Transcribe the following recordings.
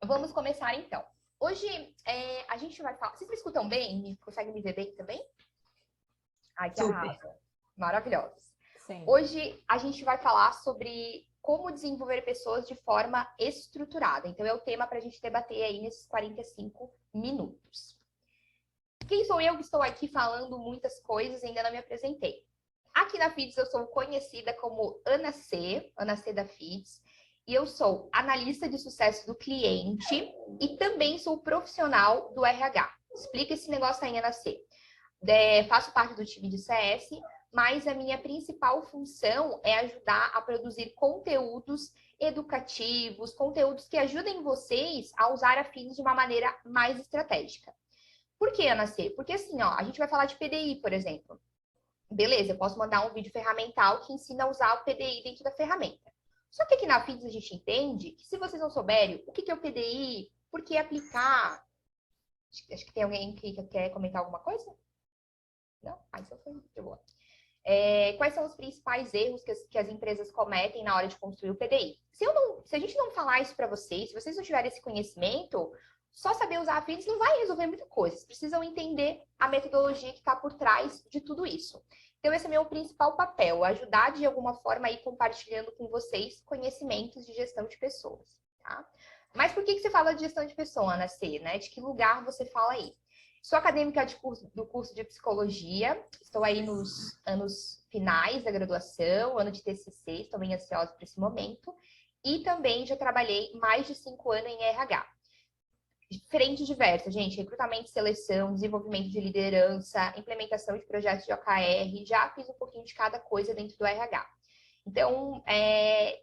Vamos começar então. Hoje a gente vai falar. Vocês me escutam bem? Conseguem me ver bem também? Ai, que Super. arrasa. Maravilhosos. Sim. Hoje a gente vai falar sobre como desenvolver pessoas de forma estruturada. Então, é o tema para a gente debater aí nesses 45 minutos. Quem sou eu que estou aqui falando muitas coisas e ainda não me apresentei? Aqui na FIDS eu sou conhecida como Ana C da FIDS, e eu sou analista de sucesso do cliente e também sou profissional do RH. Explica esse negócio aí, Ana C. Faço parte do time de CS, mas a minha principal função é ajudar a produzir conteúdos educativos, conteúdos que ajudem vocês a usar a FIDS de uma maneira mais estratégica. Por que, Ana C? Porque assim, ó, a gente vai falar de PDI, por exemplo. Beleza, eu posso mandar um vídeo ferramental que ensina a usar o PDI dentro da ferramenta. Só que aqui na FIDS a gente entende que se vocês não souberem o que é o PDI, por que aplicar... Acho que tem alguém que quer comentar alguma coisa? Não? Ah, isso foi de boa. Quais são os principais erros que as empresas cometem na hora de construir o PDI? Se a gente não falar isso para vocês, se vocês não tiverem esse conhecimento, só saber usar a FIDS não vai resolver muita coisa. Vocês precisam entender a metodologia que está por trás de tudo isso. Então, esse é meu principal papel, ajudar de alguma forma aí compartilhando com vocês conhecimentos de gestão de pessoas, tá? Mas por que você fala de gestão de pessoa, Ana C, né? De que lugar você fala aí? Sou acadêmica do curso de psicologia, estou aí nos anos finais da graduação, ano de TCC, estou bem ansiosa por esse momento. E também já trabalhei mais de 5 anos em RH. Frente diversa, gente, recrutamento e seleção, desenvolvimento de liderança, implementação de projetos de OKR, já fiz um pouquinho de cada coisa dentro do RH. Então,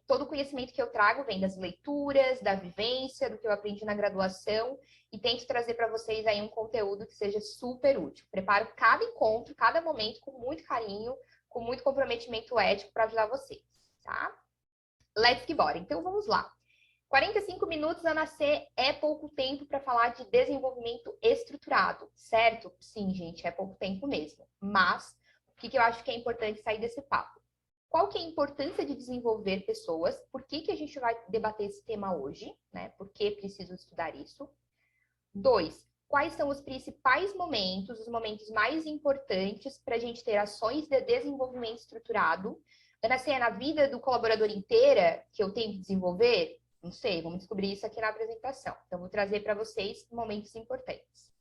todo o conhecimento que eu trago vem das leituras, da vivência, do que eu aprendi na graduação e tento trazer para vocês aí um conteúdo que seja super útil. Preparo cada encontro, cada momento com muito carinho, com muito comprometimento ético para ajudar vocês, tá? Let's que bora. Então, vamos lá. 45 minutos a nascer é pouco tempo para falar de desenvolvimento estruturado, certo? Sim, gente, é pouco tempo mesmo. Mas, o que eu acho que é importante sair desse papo? Qual que é a importância de desenvolver pessoas? Por que a gente vai debater esse tema hoje, né? Por que preciso estudar isso? 2, quais são os principais momentos, os momentos mais importantes para a gente ter ações de desenvolvimento estruturado? Ana, se é na vida do colaborador inteira que eu tenho que desenvolver? Não sei, vamos descobrir isso aqui na apresentação. Então, vou trazer para vocês momentos importantes.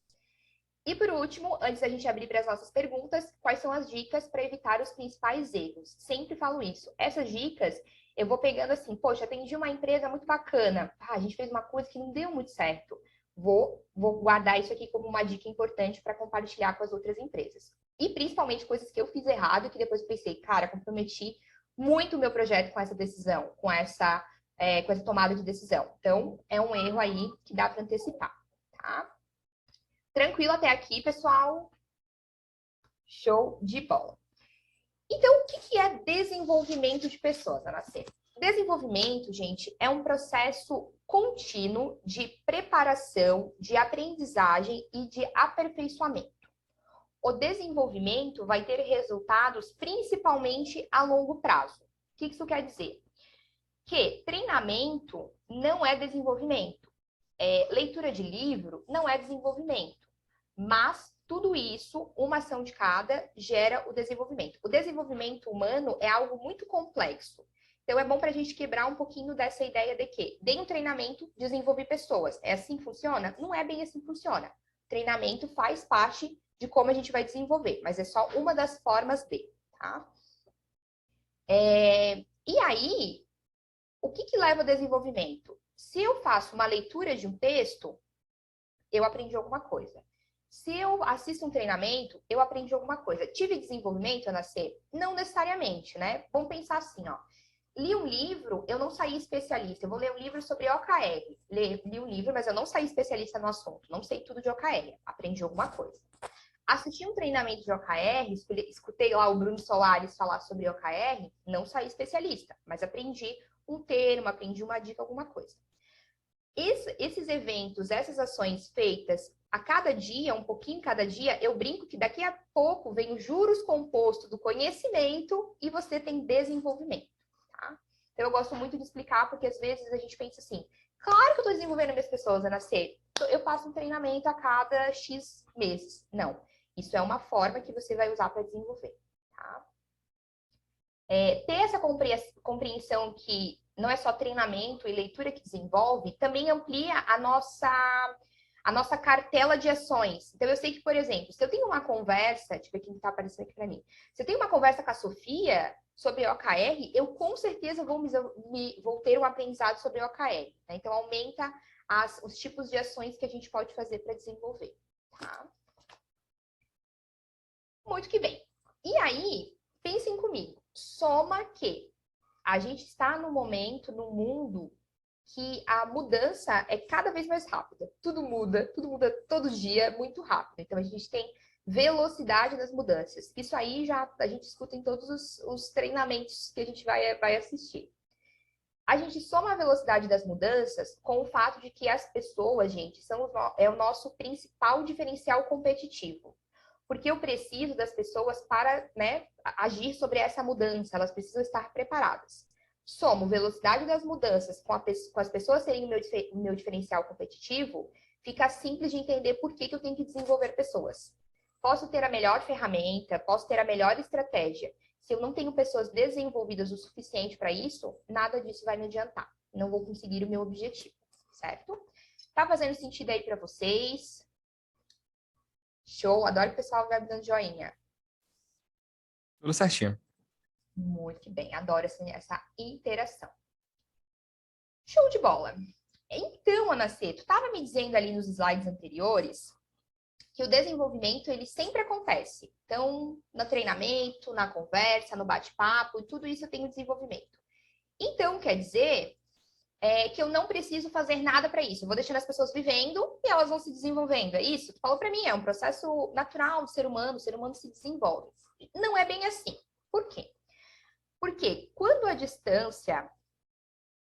E por último, antes da gente abrir para as nossas perguntas, quais são as dicas para evitar os principais erros? Sempre falo isso. Essas dicas eu vou pegando assim, poxa, atendi uma empresa muito bacana. Ah, a gente fez uma coisa que não deu muito certo. Vou guardar isso aqui como uma dica importante para compartilhar com as outras empresas. E principalmente coisas que eu fiz errado e que depois eu pensei, cara, comprometi muito o meu projeto com essa decisão, com essa tomada de decisão. Então, é um erro aí que dá para antecipar, tá? Tranquilo até aqui, pessoal? Show de bola. Então, o que é desenvolvimento de pessoas, Ana C? Desenvolvimento, gente, é um processo contínuo de preparação, de aprendizagem e de aperfeiçoamento. O desenvolvimento vai ter resultados principalmente a longo prazo. O que isso quer dizer? Que treinamento não é desenvolvimento. Leitura de livro não é desenvolvimento. Mas tudo isso, uma ação de cada, gera o desenvolvimento. O desenvolvimento humano é algo muito complexo. Então, é bom para a gente quebrar um pouquinho dessa ideia de que, dei um treinamento, desenvolvi pessoas. É assim que funciona? Não é bem assim que funciona. Treinamento faz parte de como a gente vai desenvolver, mas é só uma das formas de, tá? E aí, o que leva ao desenvolvimento? Se eu faço uma leitura de um texto, eu aprendi alguma coisa. Se eu assisto um treinamento, eu aprendi alguma coisa. Tive desenvolvimento, Ana C? Não necessariamente, né? Vamos pensar assim, ó. Li um livro, eu não saí especialista. Eu vou ler um livro sobre OKR. Li um livro, mas eu não saí especialista no assunto. Não sei tudo de OKR. Aprendi alguma coisa. Assisti um treinamento de OKR, escutei lá o Bruno Solares falar sobre OKR, não saí especialista, mas aprendi um termo, aprendi uma dica, alguma coisa. Esses eventos, essas ações feitas a cada dia, um pouquinho cada dia, eu brinco que daqui a pouco vem os juros compostos do conhecimento e você tem desenvolvimento, tá? Então, eu gosto muito de explicar, porque às vezes a gente pensa assim, Claro que eu estou desenvolvendo minhas pessoas a nascer. Eu passo um treinamento a cada X meses. Não. Isso é uma forma que você vai usar para desenvolver. Tá? Ter essa compreensão que não é só treinamento e leitura que desenvolve, também amplia a nossa cartela de ações. Então, eu sei que, por exemplo, se eu tenho uma conversa, deixa eu ver quem está aparecendo aqui para mim. Se eu tenho uma conversa com a Sofia sobre OKR, eu com certeza vou ter um aprendizado sobre OKR. Né? Então, aumenta os tipos de ações que a gente pode fazer para desenvolver. Tá? Muito que bem. E aí, pensem comigo. Soma que a gente está no momento, no mundo, que a mudança é cada vez mais rápida. Tudo muda todo dia, muito rápido. Então, a gente tem velocidade das mudanças. Isso aí já a gente escuta em todos os treinamentos que a gente vai assistir. A gente soma a velocidade das mudanças com o fato de que as pessoas, gente, é o nosso principal diferencial competitivo. Porque eu preciso das pessoas para, né, agir sobre essa mudança, elas precisam estar preparadas. Somo velocidade das mudanças com as pessoas serem o meu diferencial competitivo, fica simples de entender por que eu tenho que desenvolver pessoas. Posso ter a melhor ferramenta, posso ter a melhor estratégia. Se eu não tenho pessoas desenvolvidas o suficiente para isso, nada disso vai me adiantar. Não vou conseguir o meu objetivo, certo? Tá fazendo sentido aí para vocês? Show, adoro que o pessoal vai me dando joinha. Tudo certinho. Muito bem, adoro essa interação. Show de bola. Então, Ana C, tu estava me dizendo ali nos slides anteriores que o desenvolvimento, ele sempre acontece. Então, no treinamento, na conversa, no bate-papo, tudo isso eu tenho desenvolvimento. Então, quer dizer que eu não preciso fazer nada para isso. Eu vou deixando as pessoas vivendo e elas vão se desenvolvendo. É isso? Tu falou para mim, é um processo natural do ser humano, o ser humano se desenvolve. Não é bem assim. Por quê? Porque quando a distância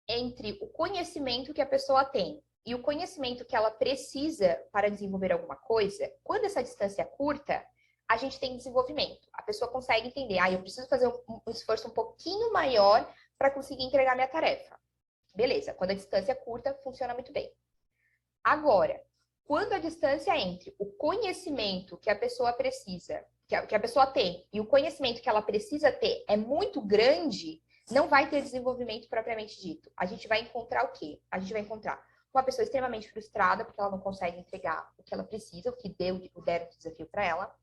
entre o conhecimento que a pessoa tem e o conhecimento que ela precisa para desenvolver alguma coisa, quando essa distância é curta, a gente tem desenvolvimento. A pessoa consegue entender, eu preciso fazer um esforço um pouquinho maior para conseguir entregar minha tarefa. Beleza, quando a distância é curta, funciona muito bem. Agora, quando a distância entre o conhecimento que a pessoa precisa, que a pessoa tem, e o conhecimento que ela precisa ter é muito grande, não vai ter desenvolvimento propriamente dito. A gente vai encontrar o quê? A gente vai encontrar uma pessoa extremamente frustrada porque ela não consegue entregar o que ela precisa, o que deram de desafio para ela.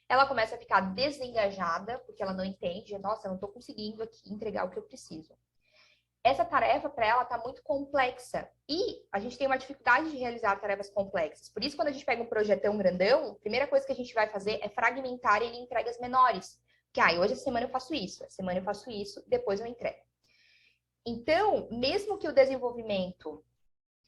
Ela começa a ficar desengajada porque ela não entende, nossa, eu não estou conseguindo aqui entregar o que eu preciso. Essa tarefa para ela está muito complexa e a gente tem uma dificuldade de realizar tarefas complexas. Por isso, quando a gente pega um projetão grandão, a primeira coisa que a gente vai fazer é fragmentar ele em entregas menores. Que hoje, essa semana eu faço isso, essa semana eu faço isso, depois eu entrego. Então, mesmo que o desenvolvimento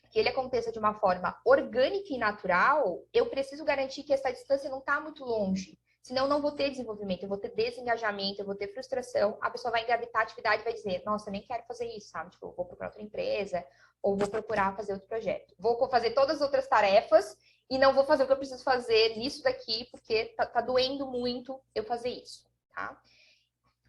que ele aconteça de uma forma orgânica e natural, eu preciso garantir que essa distância não está muito longe. Senão, eu não vou ter desenvolvimento, eu vou ter desengajamento, eu vou ter frustração. A pessoa vai engavetar a atividade e vai dizer, nossa, eu nem quero fazer isso, sabe? Tipo, eu vou procurar outra empresa, ou vou procurar fazer outro projeto. Vou fazer todas as outras tarefas e não vou fazer o que eu preciso fazer nisso daqui, porque tá doendo muito eu fazer isso, tá?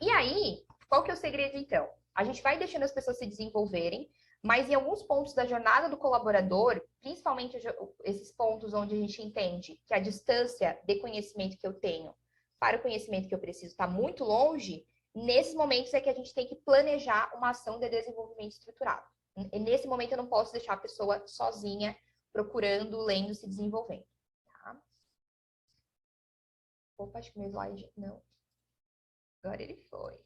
E aí, qual que é o segredo, então? A gente vai deixando as pessoas se desenvolverem, mas em alguns pontos da jornada do colaborador, principalmente esses pontos onde a gente entende que a distância de conhecimento que eu tenho para o conhecimento que eu preciso está muito longe, nesses momentos é que a gente tem que planejar uma ação de desenvolvimento estruturado. E nesse momento eu não posso deixar a pessoa sozinha, procurando, lendo, se desenvolvendo. Tá? Opa, acho que meu slide não. Agora ele foi.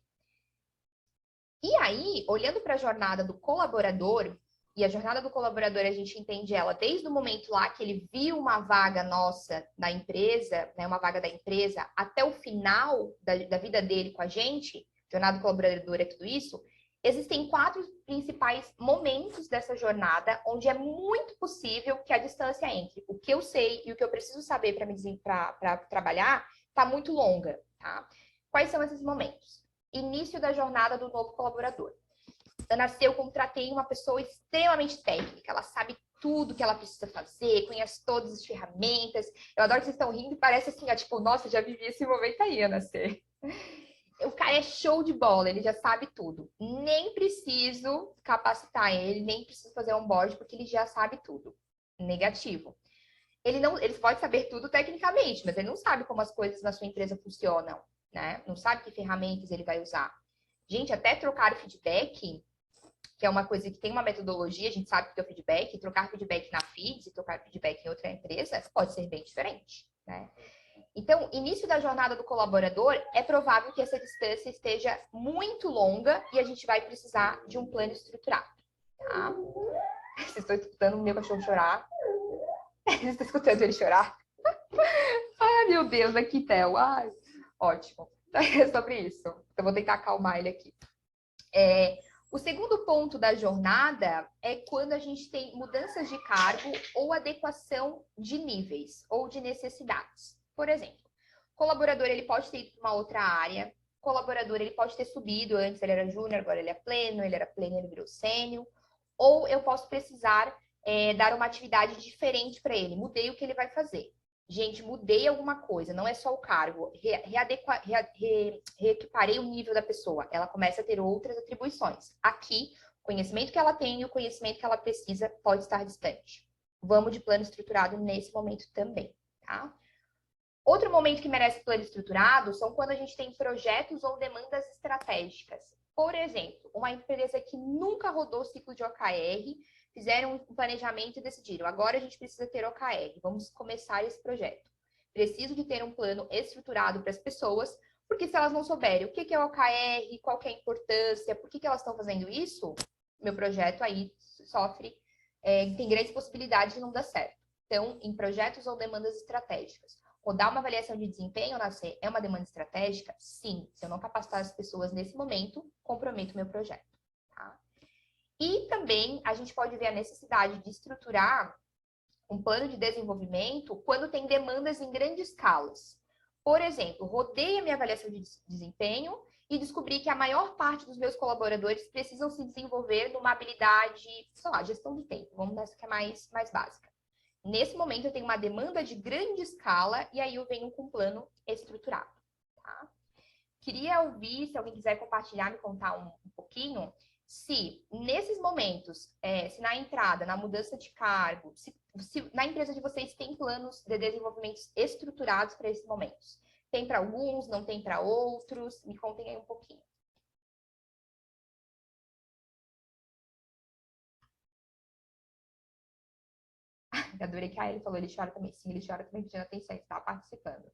E aí, olhando para a jornada do colaborador, e a jornada do colaborador a gente entende ela desde o momento lá que ele viu uma vaga nossa da empresa, né, uma vaga da empresa, até o final da vida dele com a gente, jornada do colaborador é tudo isso, existem 4 principais momentos dessa jornada onde é muito possível que a distância entre o que eu sei e o que eu preciso saber para trabalhar está muito longa, tá? Quais são esses momentos? Início da jornada do novo colaborador. Ana, eu contratei uma pessoa extremamente técnica, ela sabe tudo que ela precisa fazer, conhece todas as ferramentas. Eu adoro que vocês estão rindo e parece assim, tipo, nossa, já vivi esse momento aí, Ana C. o cara é show de bola, ele já sabe tudo. Nem preciso capacitar ele, nem preciso fazer onboard, porque ele já sabe tudo. Negativo. Ele pode saber tudo tecnicamente, mas ele não sabe como as coisas na sua empresa funcionam, né? Não sabe que ferramentas ele vai usar. Gente, até trocar feedback, que é uma coisa que tem uma metodologia, a gente sabe que é o feedback, trocar feedback na Feeds e trocar feedback em outra empresa pode ser bem diferente, né? Então, início da jornada do colaborador, é provável que essa distância esteja muito longa e a gente vai precisar de um plano estruturado, tá? Vocês estão escutando o meu cachorro chorar? Vocês estão escutando ele chorar? Ai, meu Deus, aqui, Theo. Ai, ótimo. É sobre isso. Então, vou tentar acalmar ele aqui. O segundo ponto da jornada é quando a gente tem mudanças de cargo ou adequação de níveis ou de necessidades. Por exemplo, colaborador ele pode ter ido para uma outra área, colaborador ele pode ter subido, antes ele era júnior, agora ele é pleno, ele era pleno, ele virou sênior, ou eu posso precisar dar uma atividade diferente para ele, mudei o que ele vai fazer. Gente, mudei alguma coisa, não é só o cargo, reequiparei o nível da pessoa, ela começa a ter outras atribuições. Aqui, o conhecimento que ela tem e o conhecimento que ela precisa pode estar distante. Vamos de plano estruturado nesse momento também, tá? Outro momento que merece plano estruturado são quando a gente tem projetos ou demandas estratégicas. Por exemplo, uma empresa que nunca rodou ciclo de OKR, fizeram um planejamento e decidiram, agora a gente precisa ter OKR, vamos começar esse projeto. Preciso de ter um plano estruturado para as pessoas, porque se elas não souberem o que é OKR, qual que é a importância, por que elas estão fazendo isso, meu projeto aí sofre, tem grandes possibilidades de não dar certo. Então, em projetos ou demandas estratégicas. Rodar uma avaliação de desempenho na C é uma demanda estratégica? Sim. Se eu não capacitar as pessoas nesse momento, comprometo o meu projeto. Tá? E também a gente pode ver a necessidade de estruturar um plano de desenvolvimento quando tem demandas em grandes escalas. Por exemplo, rodei a minha avaliação de desempenho e descobri que a maior parte dos meus colaboradores precisam se desenvolver numa habilidade, sei lá, gestão do tempo. Vamos nessa que é mais básica. Nesse momento, eu tenho uma demanda de grande escala e aí eu venho com um plano estruturado. Tá? Queria ouvir, se alguém quiser compartilhar, me contar um pouquinho, se nesses momentos, se na entrada, na mudança de cargo, se na empresa de vocês tem planos de desenvolvimento estruturados para esses momentos. Tem para alguns, não tem para outros? Me contem aí um pouquinho. Adorei que a ele falou, ele chora também. Sim, ele chora também pedindo atenção, que está participando.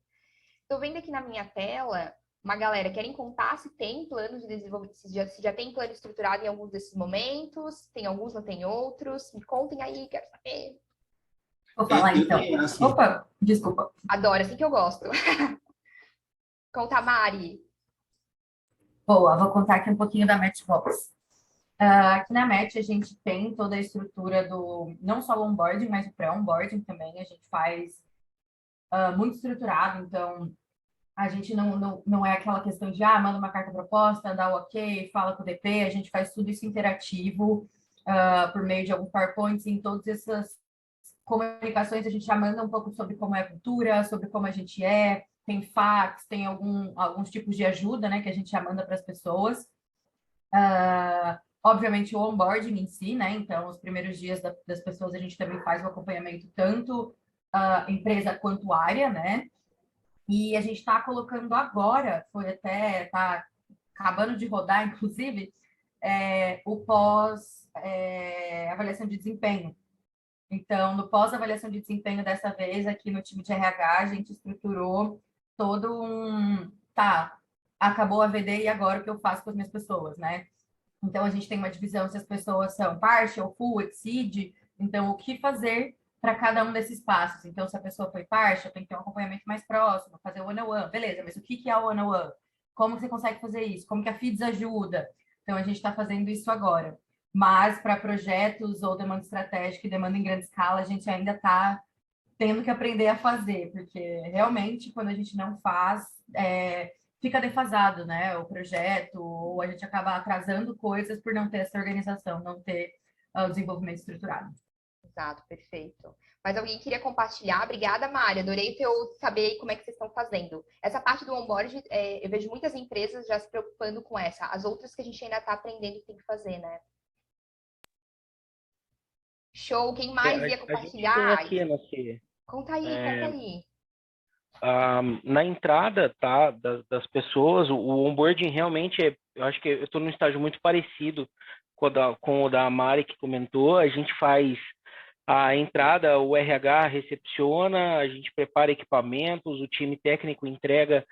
Estou vendo aqui na minha tela uma galera, querem contar se tem plano de desenvolvimento, se já tem plano estruturado em alguns desses momentos, tem alguns, não tem outros. Me contem aí, quero saber. Vou falar então. Opa, desculpa. Adoro, assim que eu gosto. Conta, Mari. Boa, vou contar aqui um pouquinho da Matchbox. Aqui na Match a gente tem toda a estrutura do, não só o onboarding, mas o pré-onboarding também. A gente faz muito estruturado, então a gente não é aquela questão de, manda uma carta proposta, dá o ok, fala com o DP, a gente faz tudo isso interativo, por meio de alguns PowerPoints, em todas essas comunicações a gente já manda um pouco sobre como é a cultura, sobre como a gente é, tem fax, tem alguns tipos de ajuda, né, que a gente já manda para as pessoas. Obviamente o onboarding em si, né, então os primeiros dias das pessoas a gente também faz o acompanhamento tanto empresa quanto área, né, e a gente está colocando agora, tá acabando de rodar, inclusive, o pós avaliação de desempenho. Então, no pós-avaliação de desempenho dessa vez, aqui no time de RH, a gente estruturou todo acabou a VD e agora o que eu faço com as minhas pessoas, né? Então, a gente tem uma divisão se as pessoas são partial, full, exceed, então, o que fazer para cada um desses passos. Então, se a pessoa foi partial, tem que ter um acompanhamento mais próximo, fazer o one-on-one, beleza, mas o que é o one-on-one? Como você consegue fazer isso? Como que a FIDS ajuda? Então, a gente está fazendo isso agora. Mas para projetos ou demanda estratégica e demanda em grande escala, a gente ainda está tendo que aprender a fazer, porque realmente, quando a gente não faz, fica defasado, né? O projeto, ou a gente acaba atrasando coisas por não ter essa organização, não ter o desenvolvimento estruturado. Exato, perfeito. Mas alguém queria compartilhar? Obrigada, Mari. Adorei eu saber como é que vocês estão fazendo. Essa parte do onboard, eu vejo muitas empresas já se preocupando com essa. As outras que a gente ainda está aprendendo que tem que fazer, né? Show. Quem mais ia A gente tem compartilhar? aqui, Nasci, Conta aí, conta aí. na entrada, tá, das pessoas, o onboarding realmente eu acho que eu estou num estágio muito parecido com o da Mari que comentou. A gente faz a entrada, o RH recepciona, a gente prepara equipamentos, o time técnico entrega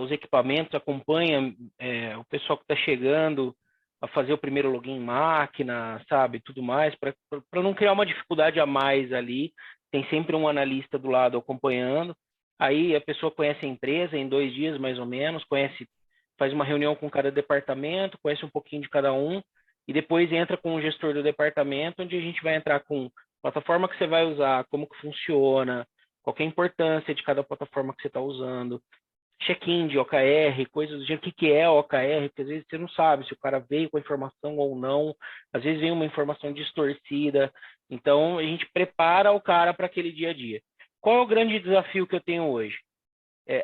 os equipamentos, acompanha o pessoal que está chegando a fazer o primeiro login em máquina, sabe, tudo mais, para não criar uma dificuldade a mais ali. Tem sempre um analista do lado acompanhando. Aí a pessoa conhece a empresa em 2 dias, mais ou menos, faz uma reunião com cada departamento, conhece um pouquinho de cada um, e depois entra com o gestor do departamento, onde a gente vai entrar com a plataforma que você vai usar, como que funciona, qual que é a importância de cada plataforma que você está usando, check-in de OKR, coisas do gênero, o que é OKR, porque às vezes você não sabe se o cara veio com a informação ou não, às vezes vem uma informação distorcida, então a gente prepara o cara para aquele dia a dia. Qual é o grande desafio que eu tenho hoje?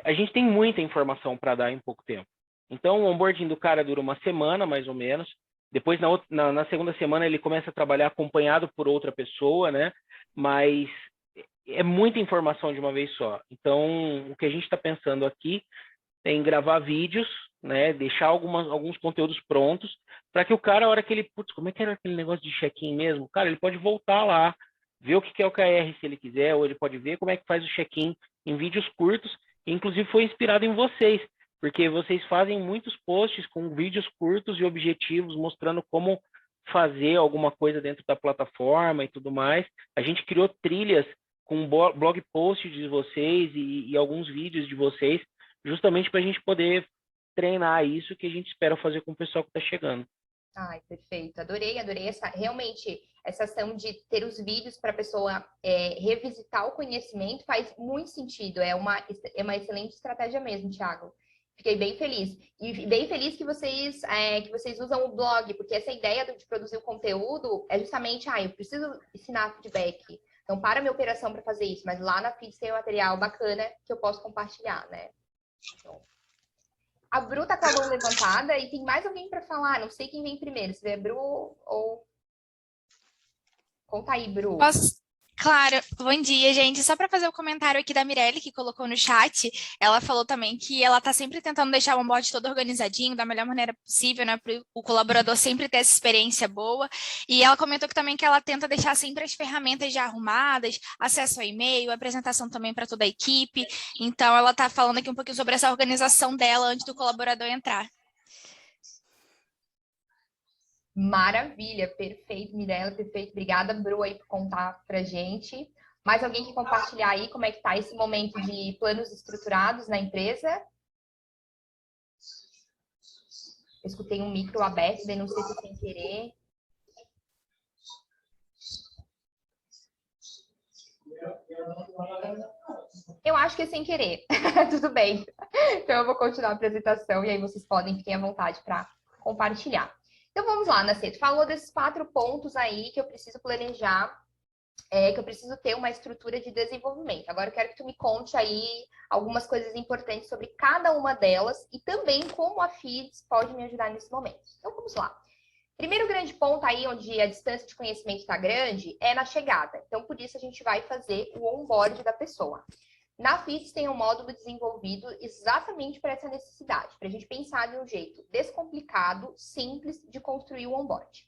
A gente tem muita informação para dar em pouco tempo. Então, o onboarding do cara dura uma semana, mais ou menos. Depois, na segunda semana, ele começa a trabalhar acompanhado por outra pessoa, né? Mas é muita informação de uma vez só. Então, o que a gente está pensando aqui é em gravar vídeos, né? Deixar alguns conteúdos prontos, para que o cara, a hora que ele... Putz, como é que era aquele negócio de check-in mesmo? Cara, ele pode voltar lá, ver o que é o OKR se ele quiser, ou ele pode ver como é que faz o check-in em vídeos curtos, que inclusive foi inspirado em vocês, porque vocês fazem muitos posts com vídeos curtos e objetivos, mostrando como fazer alguma coisa dentro da plataforma e tudo mais. A gente criou trilhas com blog posts de vocês e alguns vídeos de vocês, justamente para a gente poder treinar isso que a gente espera fazer com o pessoal que está chegando. Ai, perfeito. Adorei realmente essa ação de ter os vídeos para a pessoa revisitar o conhecimento faz muito sentido. É uma excelente estratégia mesmo, Thiago. Fiquei bem feliz. E bem feliz que vocês usam o blog, porque essa ideia de produzir o conteúdo é justamente, eu preciso ensinar feedback. Então, para a minha operação para fazer isso, mas lá na Feeds tem um material bacana que eu posso compartilhar, né? Então, a Bru tá com a mão levantada e tem mais alguém para falar. Não sei quem vem primeiro, se é Bru ou... Conta aí, Bru. Claro, bom dia, gente. Só para fazer o comentário aqui da Mirelle, que colocou no chat, ela falou também que ela está sempre tentando deixar o onboard todo organizadinho, da melhor maneira possível, né, para o colaborador sempre ter essa experiência boa. E ela comentou que também que ela tenta deixar sempre as ferramentas já arrumadas, acesso ao e-mail, apresentação também para toda a equipe. Então, ela está falando aqui um pouquinho sobre essa organização dela antes do colaborador entrar. Maravilha, perfeito, Mirella, perfeito. Obrigada, Bru, aí, por contar pra gente. Mais alguém que compartilhar aí como é que tá esse momento de planos estruturados na empresa? Eu escutei um micro aberto, não sei se sem querer. Eu acho que é sem querer. Tudo bem. Então eu vou continuar a apresentação e aí vocês fiquem à vontade para compartilhar. Então vamos lá, Nasceto. Falou desses 4 pontos aí que eu preciso planejar, que eu preciso ter uma estrutura de desenvolvimento. Agora eu quero que tu me conte aí algumas coisas importantes sobre cada uma delas e também como a Feeds pode me ajudar nesse momento. Então vamos lá. Primeiro grande ponto aí, onde a distância de conhecimento está grande, é na chegada. Então, por isso, a gente vai fazer o onboard da pessoa. Na Feeds tem um módulo desenvolvido exatamente para essa necessidade, para a gente pensar de um jeito descomplicado, simples de construir o onboard.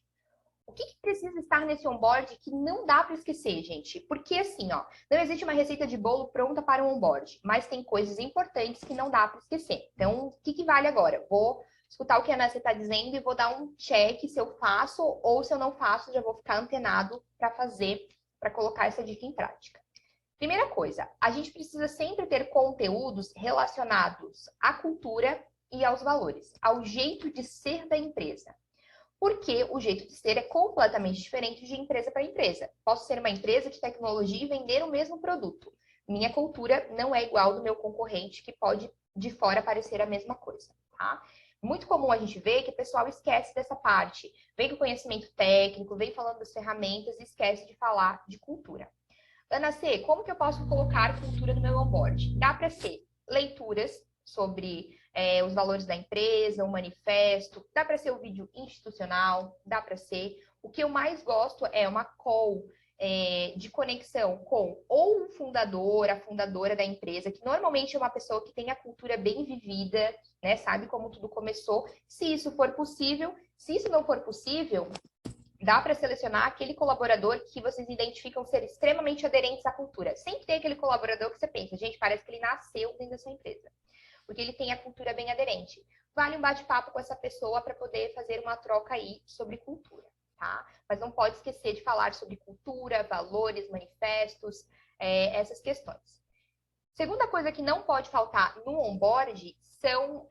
O que precisa estar nesse onboard que não dá para esquecer, gente? Porque assim, não existe uma receita de bolo pronta para um onboard, mas tem coisas importantes que não dá para esquecer. Então, o que vale agora? Vou escutar o que a Ana está dizendo e vou dar um check se eu faço ou se eu não faço, já vou ficar antenado para colocar essa dica em prática. Primeira coisa, a gente precisa sempre ter conteúdos relacionados à cultura e aos valores, ao jeito de ser da empresa. Porque o jeito de ser é completamente diferente de empresa para empresa. Posso ser uma empresa de tecnologia e vender o mesmo produto. Minha cultura não é igual do meu concorrente, que pode de fora parecer a mesma coisa, tá? muito comum a gente ver que o pessoal esquece dessa parte. Vem com conhecimento técnico, vem falando das ferramentas e esquece de falar de cultura. Ana C, como que eu posso colocar cultura no meu onboard? Dá para ser leituras sobre os valores da empresa, o manifesto, dá para ser o vídeo institucional, dá para ser. O que eu mais gosto é uma call de conexão com ou o fundador, a fundadora da empresa, que normalmente é uma pessoa que tem a cultura bem vivida, né? Sabe como tudo começou. Se isso for possível, se isso não for possível, dá para selecionar aquele colaborador que vocês identificam ser extremamente aderentes à cultura. Sempre tem aquele colaborador que você pensa, gente, parece que ele nasceu dentro da sua empresa, porque ele tem a cultura bem aderente. Vale um bate-papo com essa pessoa para poder fazer uma troca aí sobre cultura, tá? Mas não pode esquecer de falar sobre cultura, valores, manifestos, essas questões. Segunda coisa que não pode faltar no onboard são,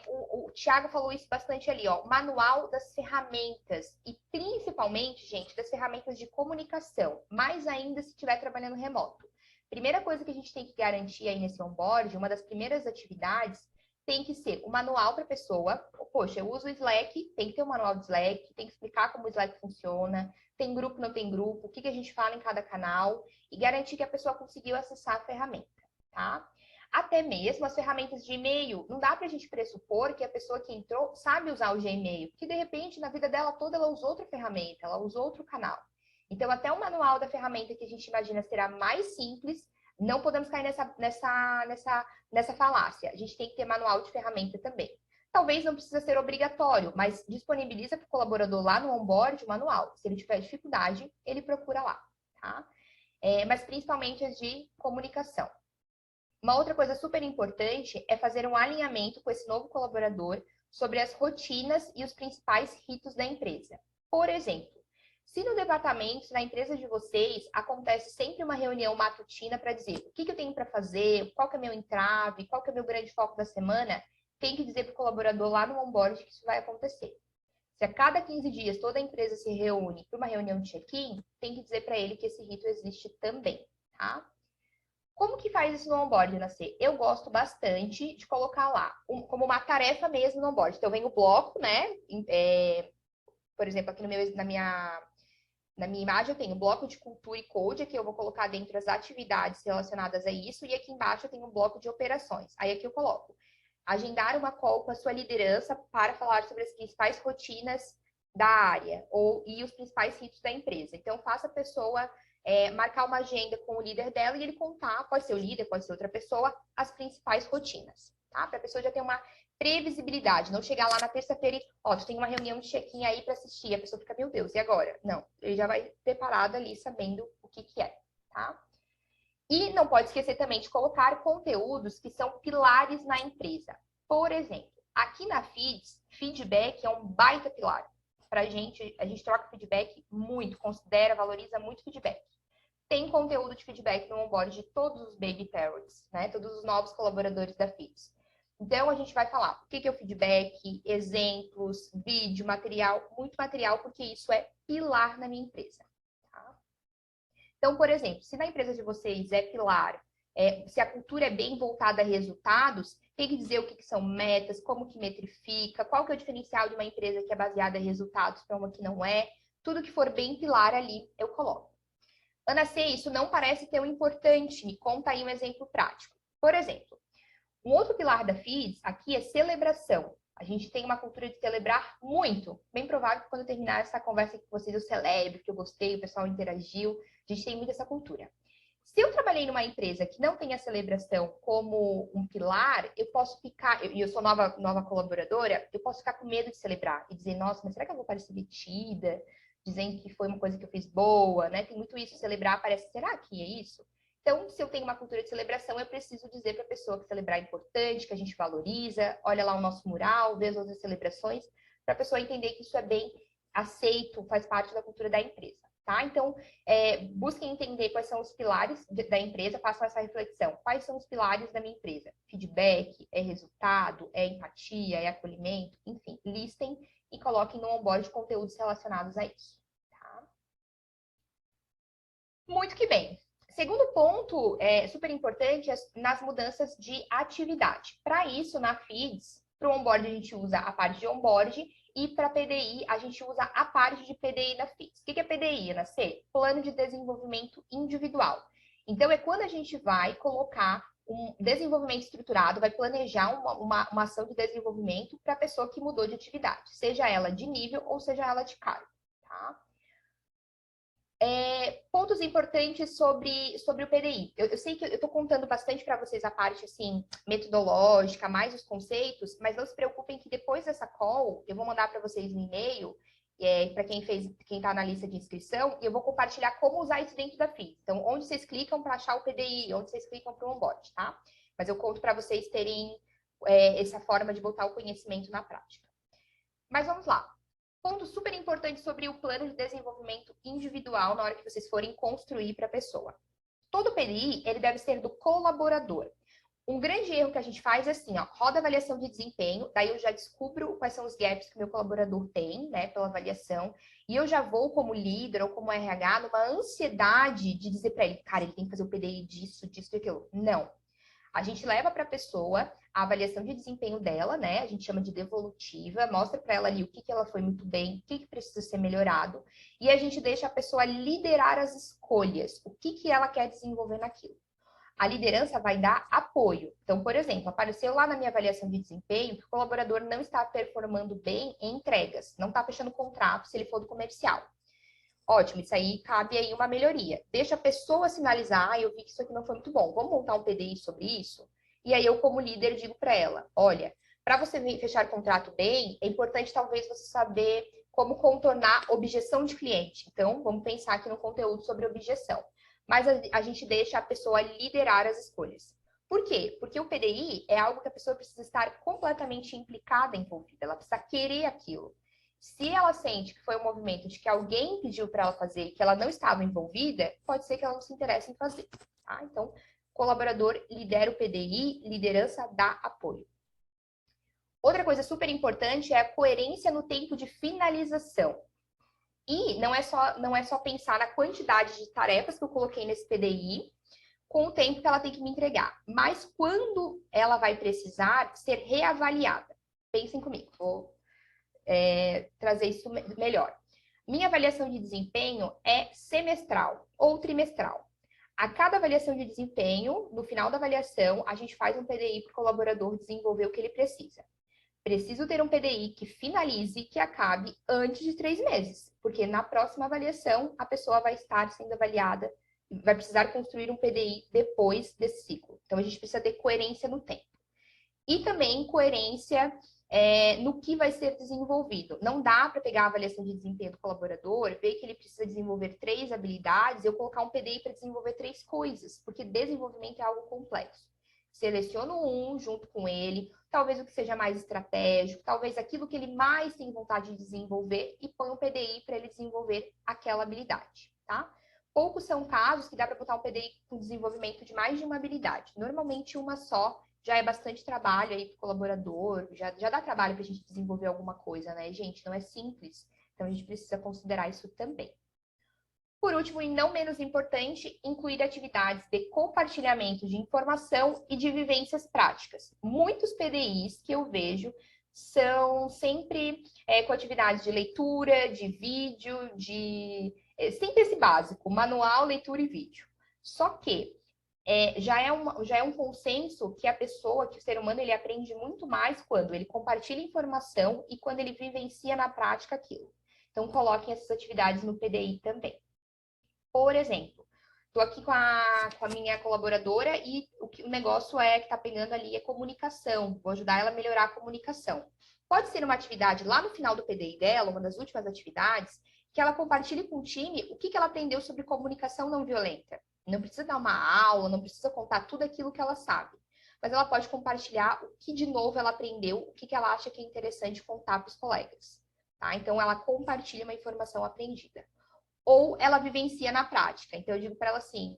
o Thiago falou isso bastante ali, ó, manual das ferramentas e principalmente, gente, das ferramentas de comunicação, mais ainda se estiver trabalhando remoto. Primeira coisa que a gente tem que garantir aí nesse onboard, uma das primeiras atividades, tem que ser o manual para a pessoa. Poxa, eu uso o Slack, tem que ter um manual de Slack, tem que explicar como o Slack funciona, tem grupo, não tem grupo, o que a gente fala em cada canal e garantir que a pessoa conseguiu acessar a ferramenta. Tá? Até mesmo as ferramentas de e-mail, não dá para a gente pressupor que a pessoa que entrou sabe usar o Gmail, porque de repente na vida dela toda ela usou outra ferramenta, ela usou outro canal. Então até o manual da ferramenta que a gente imagina será mais simples, não podemos cair nessa falácia. A gente tem que ter manual de ferramenta também. Talvez não precisa ser obrigatório, mas disponibiliza para o colaborador lá no onboard o manual. Se ele tiver dificuldade, ele procura lá, tá? Mas principalmente as de comunicação. Uma outra coisa super importante é fazer um alinhamento com esse novo colaborador sobre as rotinas e os principais ritos da empresa. Por exemplo, se no departamento, na empresa de vocês, acontece sempre uma reunião matutina para dizer o que eu tenho para fazer, qual que é meu entrave, qual que é meu grande foco da semana, tem que dizer para o colaborador lá no onboard que isso vai acontecer. Se a cada 15 dias toda a empresa se reúne para uma reunião de check-in, tem que dizer para ele que esse rito existe também, tá? Como que faz isso no onboard, Nascer? Eu gosto bastante de colocar lá, como uma tarefa mesmo no onboard. Então, vem o bloco, né? Por exemplo, aqui na minha imagem eu tenho o bloco de cultura e code, aqui eu vou colocar dentro as atividades relacionadas a isso, e aqui embaixo eu tenho um bloco de operações. Aí aqui eu coloco agendar uma call com a sua liderança para falar sobre as principais rotinas da área e os principais ritos da empresa. Então, faça a pessoa marcar uma agenda com o líder dela e ele contar, pode ser o líder, pode ser outra pessoa, as principais rotinas, tá? Para a pessoa já ter uma previsibilidade, não chegar lá na terça-feira e, tu tem uma reunião de check-in aí para assistir, a pessoa fica, meu Deus, e agora? Não, ele já vai preparado ali, sabendo o que é, tá? E não pode esquecer também de colocar conteúdos que são pilares na empresa. Por exemplo, aqui na Feeds, feedback é um baita pilar. Pra gente, a gente troca feedback muito, considera, valoriza muito feedback. Tem conteúdo de feedback no onboard de todos os Baby Parrots, né? Todos os novos colaboradores da Feeds. Então, a gente vai falar o que é o feedback, exemplos, vídeo, material, muito material, porque isso é pilar na minha empresa. Tá? Então, por exemplo, se na empresa de vocês é pilar, se a cultura é bem voltada a resultados, tem que dizer o que são metas, como que metrifica, qual que é o diferencial de uma empresa que é baseada em resultados para uma que não é. Tudo que for bem pilar ali, eu coloco. Ana C, isso não parece tão importante. Me conta aí um exemplo prático. Por exemplo, um outro pilar da FIDS aqui é celebração. A gente tem uma cultura de celebrar muito. Bem provável que quando eu terminar essa conversa com vocês eu celebre, que eu gostei, o pessoal interagiu. A gente tem muito essa cultura. Se eu trabalhei numa empresa que não tem a celebração como um pilar, eu posso ficar, e eu sou nova colaboradora, eu posso ficar com medo de celebrar e dizer, nossa, mas será que eu vou parecer metida? Dizendo que foi uma coisa que eu fiz boa, né? Tem muito isso, celebrar parece, será que é isso? Então, se eu tenho uma cultura de celebração, eu preciso dizer para a pessoa que celebrar é importante, que a gente valoriza, olha lá o nosso mural, vê as outras celebrações, para a pessoa entender que isso é bem aceito, faz parte da cultura da empresa, tá? Então, busquem entender quais são os pilares da empresa, façam essa reflexão. Quais são os pilares da minha empresa? Feedback, é resultado, é empatia, é acolhimento, enfim, listem e coloquem no onboard conteúdos relacionados a isso, tá? Muito que bem. Segundo ponto super importante é nas mudanças de atividade. Para isso, na Feeds, Para o onboard, a gente usa a parte de onboard. E para PDI, a gente usa a parte de PDI da FIX. O que é PDI, Ana C? Plano de Desenvolvimento Individual. Então, é quando a gente vai colocar um desenvolvimento estruturado, vai planejar uma ação de desenvolvimento para a pessoa que mudou de atividade, seja ela de nível ou seja ela de cargo. Tá? Pontos importantes sobre o PDI. Eu sei que eu estou contando bastante para vocês a parte assim, metodológica, mais os conceitos, mas não se preocupem que depois dessa call, eu vou mandar para vocês um e-mail, para quem está na lista de inscrição, e eu vou compartilhar como usar isso dentro da FII. Então, onde vocês clicam para achar o PDI, onde vocês clicam para o onboard, tá? Mas eu conto para vocês terem essa forma de botar o conhecimento na prática. Mas vamos lá. Ponto super importante sobre o plano de desenvolvimento individual na hora que vocês forem construir para a pessoa. Todo PDI, ele deve ser do colaborador. Um grande erro que a gente faz é assim, ó, roda avaliação de desempenho, daí eu já descubro quais são os gaps que o meu colaborador tem, né, pela avaliação, e eu já vou como líder ou como RH numa ansiedade de dizer para ele, cara, ele tem que fazer o PDI disso, disso e aquilo. Não. A gente leva para a pessoa a avaliação de desempenho dela, né? A gente chama de devolutiva, mostra para ela ali o que ela foi muito bem, o que precisa ser melhorado, e a gente deixa a pessoa liderar as escolhas, o que ela quer desenvolver naquilo. A liderança vai dar apoio. Então, por exemplo, apareceu lá na minha avaliação de desempenho que o colaborador não está performando bem em entregas, não está fechando contrato se ele for do comercial. Ótimo, isso aí cabe aí uma melhoria. Deixa a pessoa sinalizar, eu vi que isso aqui não foi muito bom, vamos montar um PDI sobre isso? E aí eu, como líder, digo para ela, olha, para você fechar contrato bem, é importante talvez você saber como contornar objeção de cliente. Então, vamos pensar aqui no conteúdo sobre objeção. Mas a gente deixa a pessoa liderar as escolhas. Por quê? Porque o PDI é algo que a pessoa precisa estar completamente implicada, envolvida, ela precisa querer aquilo. Se ela sente que foi um movimento de que alguém pediu para ela fazer e que ela não estava envolvida, pode ser que ela não se interesse em fazer. Tá? Então, colaborador lidera o PDI, liderança dá apoio. Outra coisa super importante é a coerência no tempo de finalização. E não é só pensar na quantidade de tarefas que eu coloquei nesse PDI com o tempo que ela tem que me entregar, mas quando ela vai precisar ser reavaliada. Pensem comigo, vou trazer isso melhor. Minha avaliação de desempenho é semestral ou trimestral. A cada avaliação de desempenho, no final da avaliação, a gente faz um PDI para o colaborador desenvolver o que ele precisa. Preciso ter um PDI que finalize, que acabe antes de 3 meses, porque na próxima avaliação a pessoa vai estar sendo avaliada, vai precisar construir um PDI depois desse ciclo. Então a gente precisa ter coerência no tempo. E também coerência no que vai ser desenvolvido. Não dá para pegar a avaliação de desempenho do colaborador, ver que ele precisa desenvolver 3 habilidades e eu colocar um PDI para desenvolver 3 coisas, porque desenvolvimento é algo complexo. Seleciono um junto com ele, talvez o que seja mais estratégico, talvez aquilo que ele mais tem vontade de desenvolver e põe um PDI para ele desenvolver aquela habilidade, tá? Poucos são casos que dá para botar um PDI com desenvolvimento de mais de uma habilidade. Normalmente uma só já é bastante trabalho aí para o colaborador, já dá trabalho para a gente desenvolver alguma coisa, né, gente? Não é simples, então a gente precisa considerar isso também. Por último, e não menos importante, incluir atividades de compartilhamento de informação e de vivências práticas. Muitos PDIs que eu vejo são sempre com atividades de leitura, de vídeo, sempre esse básico, manual, leitura e vídeo. Só que já é um consenso que a pessoa, que o ser humano, ele aprende muito mais quando ele compartilha informação e quando ele vivencia na prática aquilo. Então, coloquem essas atividades no PDI também. Por exemplo, estou aqui com a minha colaboradora e o negócio que está pegando ali é comunicação. Vou ajudar ela a melhorar a comunicação. Pode ser uma atividade lá no final do PDI dela, uma das últimas atividades, que ela compartilhe com o time o que ela aprendeu sobre comunicação não violenta. Não precisa dar uma aula, não precisa contar tudo aquilo que ela sabe. Mas ela pode compartilhar o que de novo ela aprendeu, o que ela acha que é interessante contar para os colegas. Tá? Então, ela compartilha uma informação aprendida. Ou ela vivencia na prática. Então, eu digo para ela assim,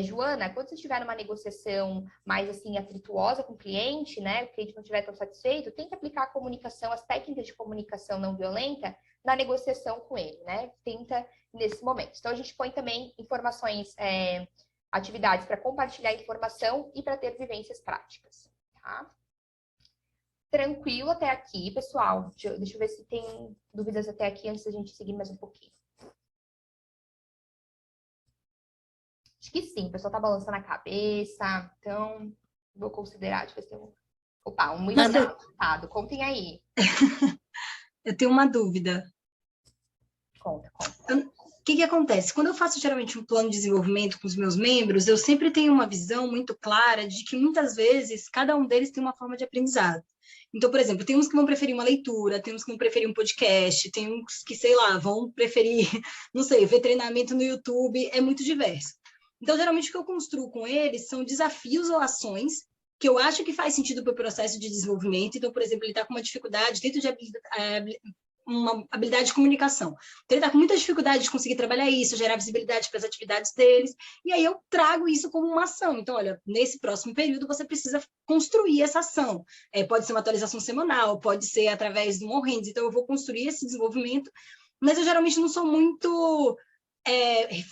Joana, quando você estiver numa negociação mais assim atrituosa com o cliente, né, o cliente não estiver tão satisfeito, tem que aplicar a comunicação, as técnicas de comunicação não violenta na negociação com ele, né? Tenta nesse momento. Então, a gente põe também informações, atividades para compartilhar informação e para ter vivências práticas, tá? tranquilo até aqui, pessoal? Deixa eu ver se tem dúvidas até aqui antes da gente seguir mais um pouquinho. Acho que sim, o pessoal tá balançando a cabeça, então vou considerar, deixa eu ver se tem um... Opa, um muito resultado. Contem aí. Eu tenho uma dúvida. Conta. O que acontece? Quando eu faço geralmente um plano de desenvolvimento com os meus membros, eu sempre tenho uma visão muito clara de que muitas vezes cada um deles tem uma forma de aprendizado. Então, por exemplo, tem uns que vão preferir uma leitura, tem uns que vão preferir um podcast, tem uns que, sei lá, vão preferir, não sei, ver treinamento no YouTube, é muito diverso. Então, geralmente, o que eu construo com eles são desafios ou ações que eu acho que faz sentido para o processo de desenvolvimento. Então, por exemplo, ele está com uma dificuldade dentro de uma habilidade de comunicação. Então, ele está com muita dificuldade de conseguir trabalhar isso, gerar visibilidade para as atividades deles, e aí eu trago isso como uma ação. Então, olha, nesse próximo período você precisa construir essa ação. Pode ser uma atualização semanal, pode ser através de um all-hands, então eu vou construir esse desenvolvimento, mas eu geralmente não sou muito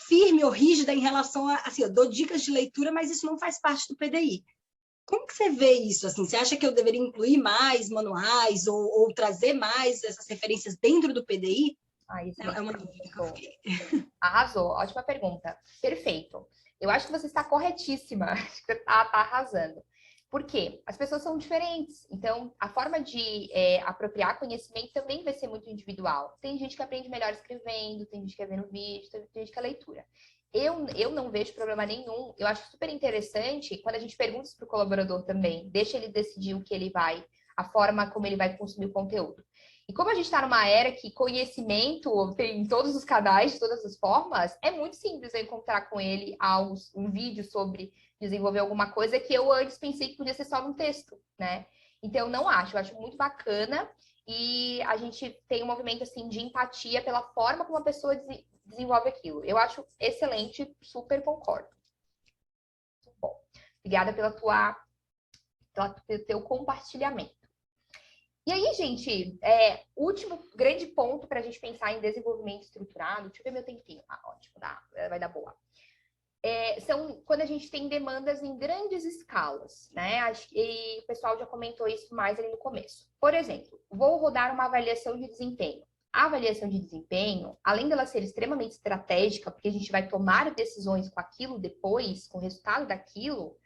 firme ou rígida em relação a, assim, eu dou dicas de leitura, mas isso não faz parte do PDI. Como que você vê isso? Assim, você acha que eu deveria incluir mais manuais ou trazer mais essas referências dentro do PDI? Isso é uma dúvida que eu fiquei. Arrasou, ótima pergunta. Perfeito. Eu acho que você está corretíssima. Acho que você está arrasando. Por quê? As pessoas são diferentes. Então, a forma de apropriar conhecimento também vai ser muito individual. Tem gente que aprende melhor escrevendo, tem gente que é vendo vídeo, tem gente que é leitura. Eu não vejo problema nenhum. Eu acho super interessante quando a gente pergunta isso para o colaborador também. Deixa ele decidir o que ele vai, a forma como ele vai consumir o conteúdo. E como a gente está numa era que conhecimento tem em todos os canais, de todas as formas, é muito simples eu encontrar com ele um vídeo sobre desenvolver alguma coisa que eu antes pensei que podia ser só num texto, né? Então, eu não acho. Eu acho muito bacana e a gente tem um movimento, assim, de empatia pela forma como a pessoa desenvolve aquilo. Eu acho excelente, super concordo. Muito bom. Obrigada pelo teu compartilhamento. E aí, gente, último grande ponto para a gente pensar em desenvolvimento estruturado. Deixa eu ver meu tempinho. Ótimo, vai dar boa. São quando a gente tem demandas em grandes escalas, né? E o pessoal já comentou isso mais ali no começo. Por exemplo, vou rodar uma avaliação de desempenho. A avaliação de desempenho, além dela ser extremamente estratégica, porque a gente vai tomar decisões com aquilo depois, com o resultado daquilo,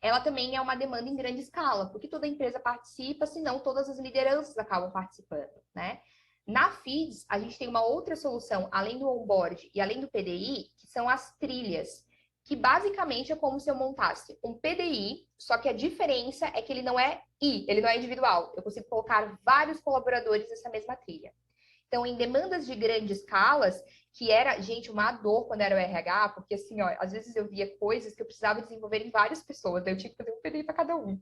ela também é uma demanda em grande escala, porque toda empresa participa, senão todas as lideranças acabam participando, né? Na FIDS, a gente tem uma outra solução, além do onboard e além do PDI, que são as trilhas, que basicamente é como se eu montasse um PDI, só que a diferença é que ele não é ele não é individual. Eu consigo colocar vários colaboradores nessa mesma trilha. Então, em demandas de grandes escalas, que era, gente, uma dor quando era o RH, porque assim, ó, às vezes eu via coisas que eu precisava desenvolver em várias pessoas, daí eu tinha que fazer um PDI para cada um.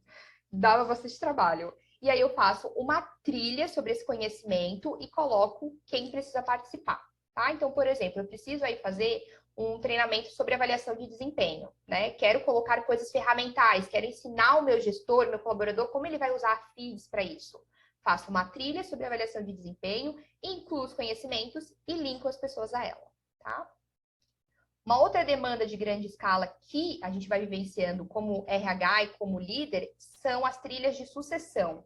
Dava bastante trabalho. E aí eu faço uma trilha sobre esse conhecimento e coloco quem precisa participar, tá? Então, por exemplo, eu preciso aí fazer um treinamento sobre avaliação de desempenho, né? Quero colocar coisas ferramentais, quero ensinar o meu gestor, meu colaborador, como ele vai usar a FIDS para isso. Faço uma trilha sobre avaliação de desempenho, incluo os conhecimentos e linko as pessoas a ela, tá? Uma outra demanda de grande escala que a gente vai vivenciando como RH e como líder são as trilhas de sucessão,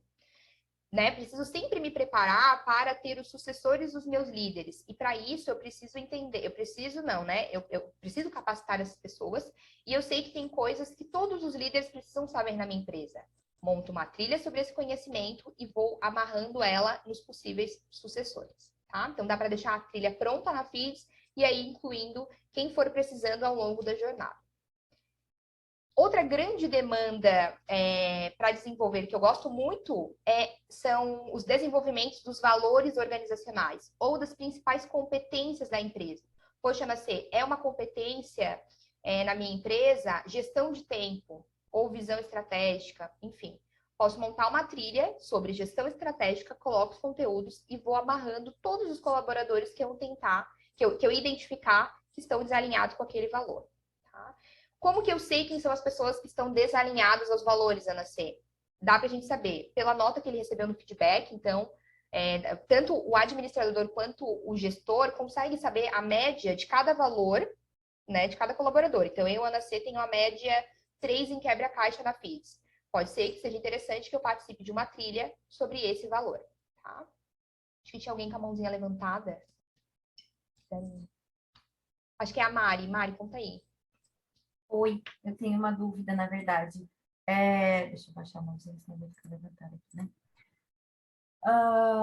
né? Preciso sempre me preparar para ter os sucessores dos meus líderes. E para isso eu preciso entender, eu preciso capacitar essas pessoas e eu sei que tem coisas que todos os líderes precisam saber na minha empresa. Monto uma trilha sobre esse conhecimento e vou amarrando ela nos possíveis sucessores, tá? Então, dá para deixar a trilha pronta na FIDS e aí incluindo quem for precisando ao longo da jornada. Outra grande demanda para desenvolver, que eu gosto muito, são os desenvolvimentos dos valores organizacionais ou das principais competências da empresa. Poxa, Anacê, é uma competência na minha empresa gestão de tempo, ou visão estratégica, enfim. Posso montar uma trilha sobre gestão estratégica, coloco os conteúdos e vou amarrando todos os colaboradores que eu identificar que estão desalinhados com aquele valor. Tá? Como que eu sei quem são as pessoas que estão desalinhadas aos valores, Ana C? Dá para a gente saber pela nota que ele recebeu no feedback, então, tanto o administrador quanto o gestor consegue saber a média de cada valor, né, de cada colaborador. Então, eu, Ana C, tenho a média 3 em quebra-caixa na FIDS. Pode ser que seja interessante que eu participe de uma trilha sobre esse valor, tá? Acho que tinha alguém com a mãozinha levantada. Acho que é a Mari. Mari, conta aí. Oi, eu tenho uma dúvida, na verdade. Deixa eu baixar a mãozinha, senão vai ficar levantada aqui, né?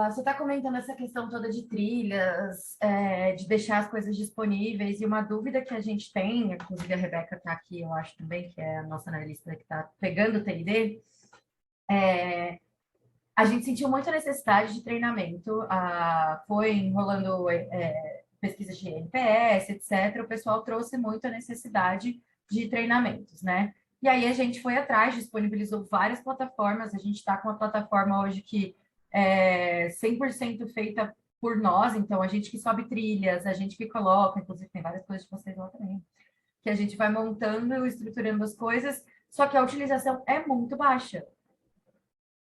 Você está comentando essa questão toda de trilhas, de deixar as coisas disponíveis, e uma dúvida que a gente tem, inclusive a Rebeca está aqui, eu acho também, que é a nossa analista que está pegando o TID, a gente sentiu muita necessidade de treinamento, foi enrolando pesquisas de NPS, etc. O pessoal trouxe muito a necessidade de treinamentos, né? E aí a gente foi atrás, disponibilizou várias plataformas, a gente está com uma plataforma hoje que 100% feita por nós, então a gente que sobe trilhas, a gente que coloca, inclusive tem várias coisas de vocês lá também, que a gente vai montando, estruturando as coisas, só que a utilização é muito baixa.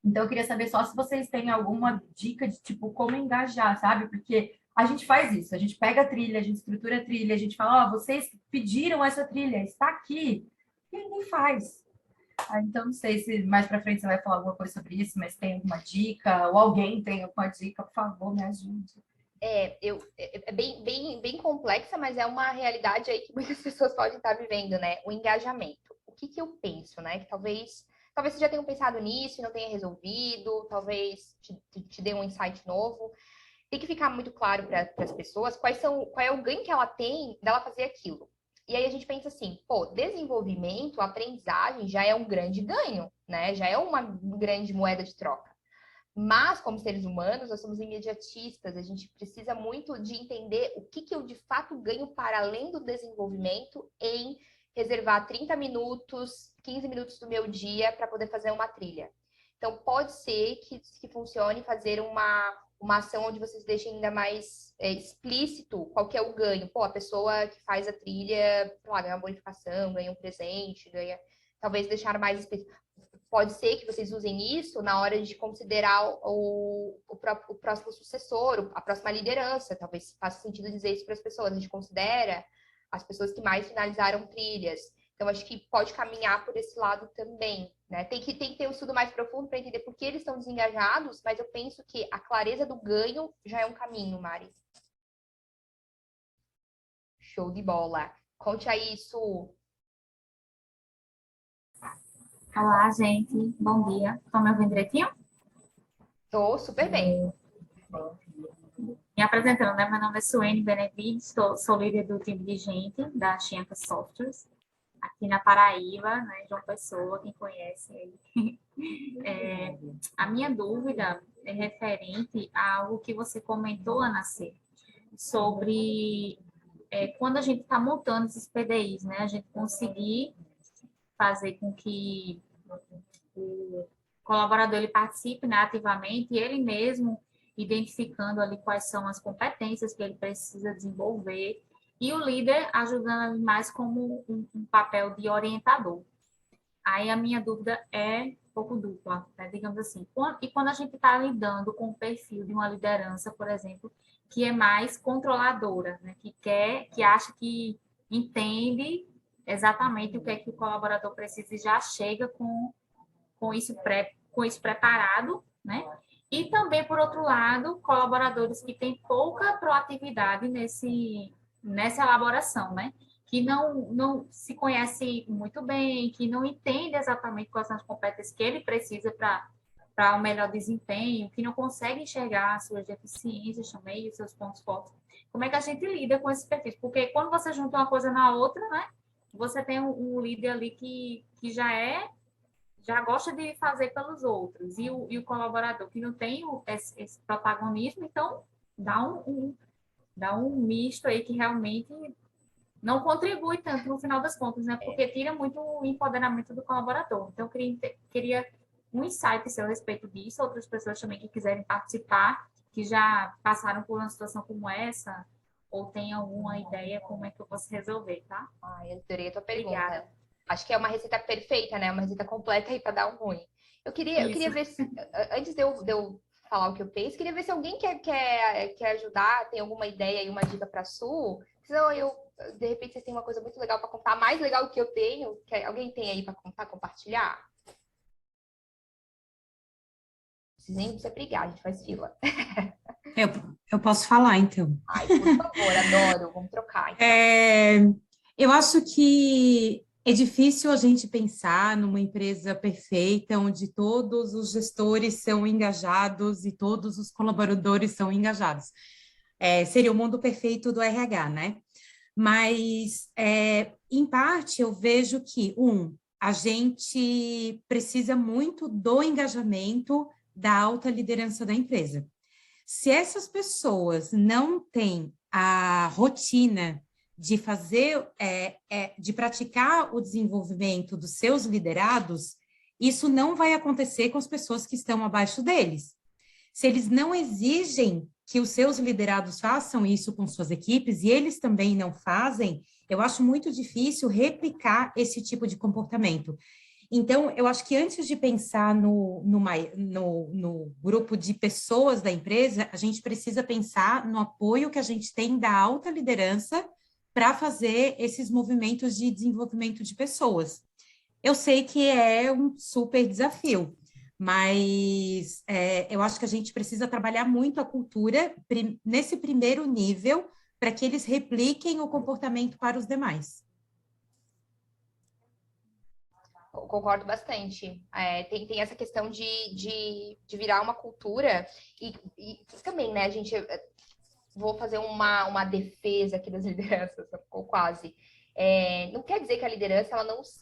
Então eu queria saber só se vocês têm alguma dica de tipo como engajar, sabe? Porque a gente faz isso, a gente pega a trilha, a gente estrutura a trilha, a gente fala, vocês pediram essa trilha, está aqui, e ninguém faz. Então, não sei se mais para frente você vai falar alguma coisa sobre isso, mas tem alguma dica, ou alguém tem alguma dica, por favor, me ajude. É bem complexa, mas é uma realidade aí que muitas pessoas podem estar vivendo, né? O engajamento. O que eu penso, né? Que talvez vocês já tenham pensado nisso e não tenha resolvido, talvez te dê um insight novo. Tem que ficar muito claro para as pessoas qual é o ganho que ela tem dela fazer aquilo. E aí a gente pensa assim, desenvolvimento, aprendizagem já é um grande ganho, né? Já é uma grande moeda de troca. Mas, como seres humanos, nós somos imediatistas, a gente precisa muito de entender o que eu de fato ganho para além do desenvolvimento em reservar 30 minutos, 15 minutos do meu dia para poder fazer uma trilha. Então, pode ser que funcione fazer uma ação onde vocês deixem ainda mais explícito qual que é o ganho. A pessoa que faz a trilha, ganha uma bonificação, ganha um presente, talvez deixar mais explícito. Pode ser que vocês usem isso na hora de considerar o próximo sucessor, a próxima liderança. Talvez faça sentido dizer isso para as pessoas. A gente considera as pessoas que mais finalizaram trilhas. Então, acho que pode caminhar por esse lado também, né? Tem que ter um estudo mais profundo para entender por que eles estão desengajados, mas eu penso que a clareza do ganho já é um caminho, Mari. Show de bola. Conte aí, Su. Olá, gente. Bom dia. Estão me ouvindo direitinho? Tô super bem. Me apresentando, né? Meu nome é Suene Benevides, sou líder do time de gente da Chianca Softwares, aqui na Paraíba, né? João Pessoa, quem conhece ele. A minha dúvida é referente a algo que você comentou, Ana C, sobre quando a gente está montando esses PDIs, né? A gente conseguir fazer com que o colaborador ele participe, né, ativamente e ele mesmo identificando ali quais são as competências que ele precisa desenvolver e o líder ajudando mais como um papel de orientador. Aí a minha dúvida é um pouco dupla, né, digamos assim. E quando a gente está lidando com o perfil de uma liderança, por exemplo, que é mais controladora, né, que acha que entende exatamente o que é que o colaborador precisa e já chega com isso preparado, né? E também, por outro lado, colaboradores que têm pouca proatividade nessa elaboração, né? Que não se conhece muito bem, que não entende exatamente quais são as competências que ele precisa para um melhor desempenho, que não consegue enxergar as suas deficiências também, os seus pontos fortes. Como é que a gente lida com esses perfis? Porque quando você junta uma coisa na outra, né? Você tem um líder ali que já gosta de fazer pelos outros, e o colaborador que não tem esse protagonismo, então dá um misto aí que realmente não contribui tanto no final das contas, né? Porque tira muito o empoderamento do colaborador. Então, eu queria um insight seu a respeito disso, outras pessoas também que quiserem participar, que já passaram por uma situação como essa, ou tem alguma ideia como é que eu posso resolver, tá? Eu adorei a tua pergunta. Obrigada. Acho que é uma receita perfeita, né? Uma receita completa aí para dar um ruim. Eu queria ver se, antes de eu falar o que eu penso, queria ver se alguém quer ajudar, tem alguma ideia e uma dica para a Su. Senão de repente, vocês têm uma coisa muito legal para contar, mais legal do que eu tenho. Alguém tem aí para contar, compartilhar? Nem precisa brigar, a gente faz fila. Eu posso falar, então. Ai, por favor, adoro. Vamos trocar. Eu acho que é difícil a gente pensar numa empresa perfeita, onde todos os gestores são engajados e todos os colaboradores são engajados. Seria o mundo perfeito do RH, né? Mas, em parte, eu vejo que, a gente precisa muito do engajamento da alta liderança da empresa. Se essas pessoas não têm a rotina de fazer, de praticar o desenvolvimento dos seus liderados, isso não vai acontecer com as pessoas que estão abaixo deles. Se eles não exigem que os seus liderados façam isso com suas equipes, e eles também não fazem, eu acho muito difícil replicar esse tipo de comportamento. Então, eu acho que antes de pensar no grupo de pessoas da empresa, a gente precisa pensar no apoio que a gente tem da alta liderança para fazer esses movimentos de desenvolvimento de pessoas. Eu sei que é um super desafio, mas eu acho que a gente precisa trabalhar muito a cultura nesse primeiro nível para que eles repliquem o comportamento para os demais. Concordo bastante. Tem essa questão de virar uma cultura e também, né, gente, vou fazer uma defesa aqui das lideranças, ou quase. Não quer dizer que a liderança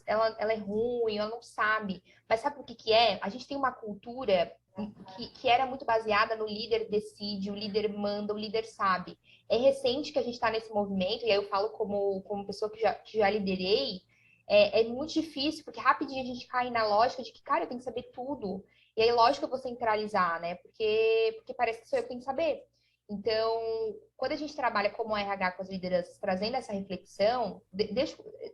ela é ruim, ela não sabe, mas sabe o que é? A gente tem uma cultura que era muito baseada no líder decide, o líder manda, o líder sabe. É recente que a gente está nesse movimento, e aí eu falo como pessoa que já liderei. É muito difícil, porque rapidinho a gente cai na lógica de que, cara, eu tenho que saber tudo. E aí, lógico, eu vou centralizar, né? Porque parece que sou eu que tenho que saber. Então, quando a gente trabalha como RH com as lideranças, trazendo essa reflexão,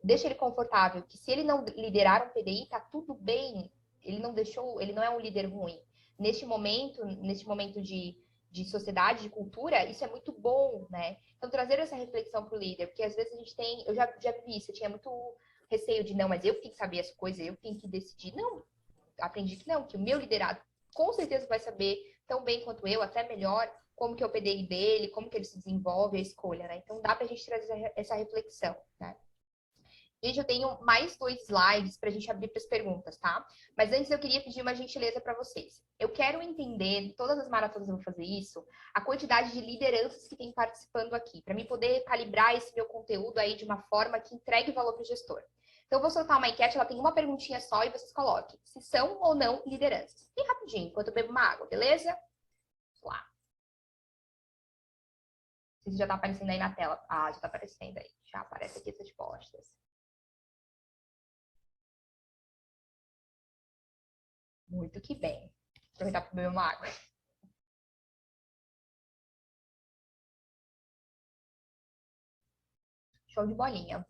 deixa ele confortável, que se ele não liderar um PDI, tá tudo bem. Ele não é um líder ruim. Neste momento de sociedade, de cultura, isso é muito bom, né? Então, trazer essa reflexão para o líder, porque às vezes a gente tem, eu já vivi isso, eu tinha muito receio de, não, mas eu tenho que saber as coisas, eu tenho que decidir. Não, aprendi que não, que o meu liderado com certeza vai saber tão bem quanto eu, até melhor, como que é o PDI dele, como que ele se desenvolve, a escolha, né? Então, dá pra gente trazer essa reflexão, né? Gente, eu tenho mais 2 slides para a gente abrir para as perguntas, tá? Mas antes eu queria pedir uma gentileza para vocês. Eu quero entender, todas as maratonas eu vou fazer isso, a quantidade de lideranças que tem participando aqui, para mim poder calibrar esse meu conteúdo aí de uma forma que entregue valor para o gestor. Então, eu vou soltar uma enquete, ela tem uma perguntinha só e vocês coloquem se são ou não lideranças. Bem rapidinho, enquanto eu bebo uma água, beleza? Vamos lá. Não sei se já tá aparecendo aí na tela. Ah, já tá aparecendo aí. Já aparece aqui essas postas. Muito que bem. Vou aproveitar para beber uma água. Show de bolinha.